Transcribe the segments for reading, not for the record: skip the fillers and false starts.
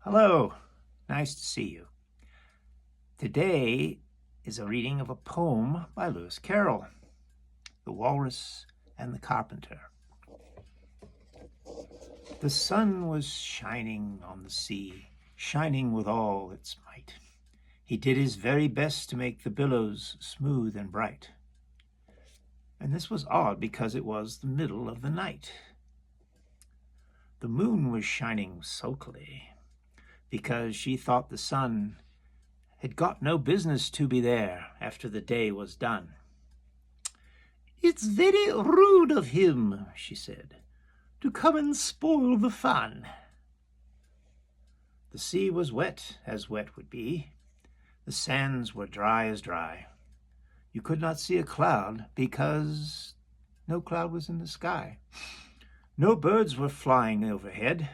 Hello, nice to see you. Today is a reading of a poem by Lewis Carroll, The Walrus and the Carpenter. The sun was shining on the sea, shining with all its might. He did his very best to make the billows smooth and bright. And this was odd because it was the middle of the night. The moon was shining sulkily because she thought the sun had got no business to be there after the day was done. "It's very rude of him," she said, "to come and spoil the fun." The sea was wet, as wet would be. The sands were dry as dry. You could not see a cloud because no cloud was in the sky. No birds were flying overhead.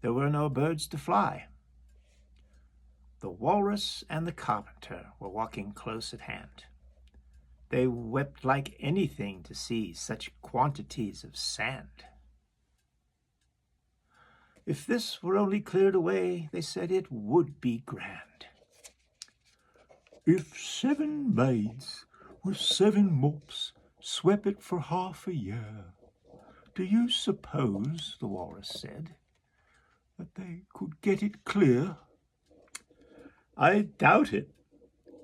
There were no birds to fly. The Walrus and the Carpenter were walking close at hand. They wept like anything to see such quantities of sand. If this were only cleared away, they said, it would be grand. If 7 maids with 7 mops swept it for half a year, do you suppose, the Walrus said, that they could get it clear? "I doubt it,"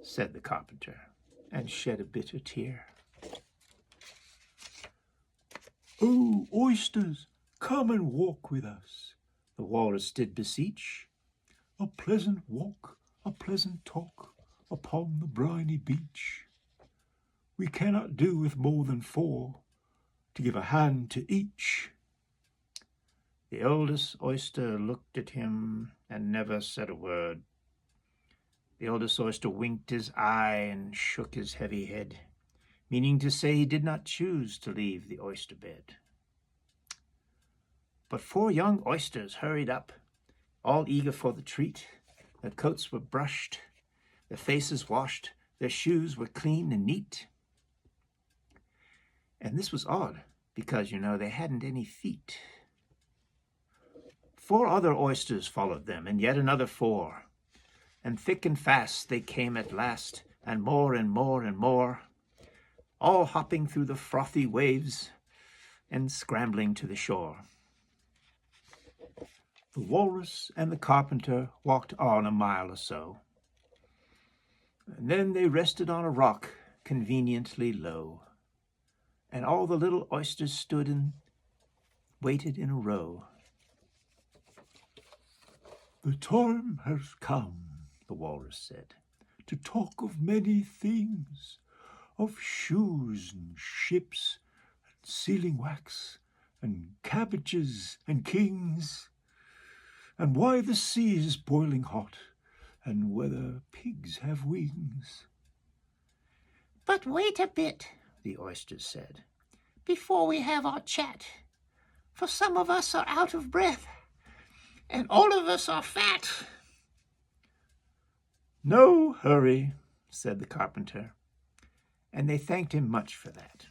said the Carpenter, and shed a bitter tear. "Oh, oysters, come and walk with us," the Walrus did beseech. "A pleasant walk, a pleasant talk, upon the briny beach. We cannot do with more than 4, to give a hand to each." The oldest oyster looked at him and never said a word. The oldest oyster winked his eye and shook his heavy head, meaning to say he did not choose to leave the oyster bed. But 4 young oysters hurried up, all eager for the treat. Their coats were brushed, their faces washed, their shoes were clean and neat. And this was odd, because, they hadn't any feet. 4 other oysters followed them, and yet another 4. And thick and fast they came at last, and more and more and more, all hopping through the frothy waves and scrambling to the shore. The Walrus and the Carpenter walked on a mile or so, and then they rested on a rock conveniently low, and all the little oysters stood and waited in a row. "The time has come," the Walrus said, "to talk of many things, of shoes and ships and sealing wax and cabbages and kings, and why the sea is boiling hot and whether pigs have wings." "But wait a bit," the oysters said, "before we have our chat, for some of us are out of breath, and all of us are fat." "No hurry," said the Carpenter, and they thanked him much for that.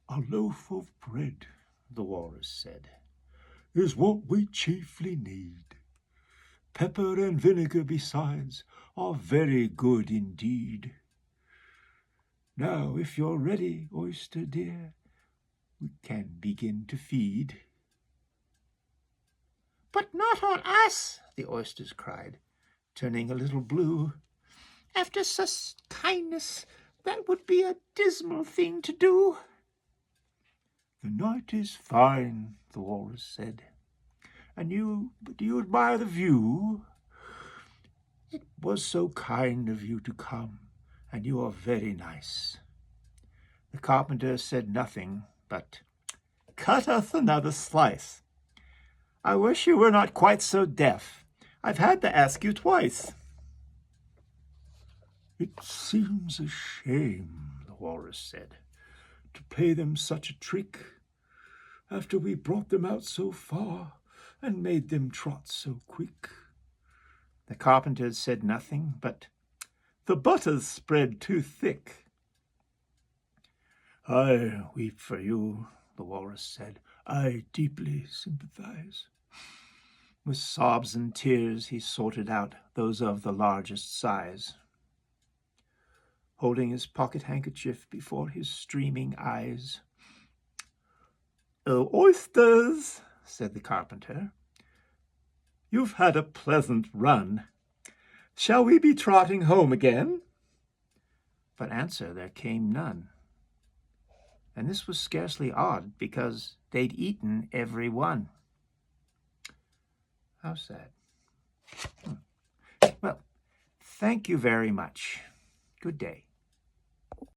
"A loaf of bread," the Walrus said, "is what we chiefly need. Pepper and vinegar besides are very good indeed. Now, if you're ready, oyster dear, we can begin to feed." "But not on us," the oysters cried, turning a little blue. "After such kindness, that would be a dismal thing to do." "The night is fine," the Walrus said, "and do you admire the view? It was so kind of you to come, and you are very nice." The Carpenter said nothing, but "Cut us another slice. I wish you were not quite so deaf. I've had to ask you twice." "It seems a shame," the Walrus said, "to play them such a trick, after we brought them out so far and made them trot so quick." The Carpenter said nothing, but "The butter's spread too thick." "I weep for you," the Walrus said. "I deeply sympathize. With sobs and tears he sorted out those of the largest size. Holding his pocket handkerchief before his streaming eyes. "Oh, oysters," said the carpenter, "you've had a pleasant run. Shall we be trotting home again?" But answer there came none. And this was scarcely odd, because they'd eaten every one. How sad. Well, thank you very much. Good day.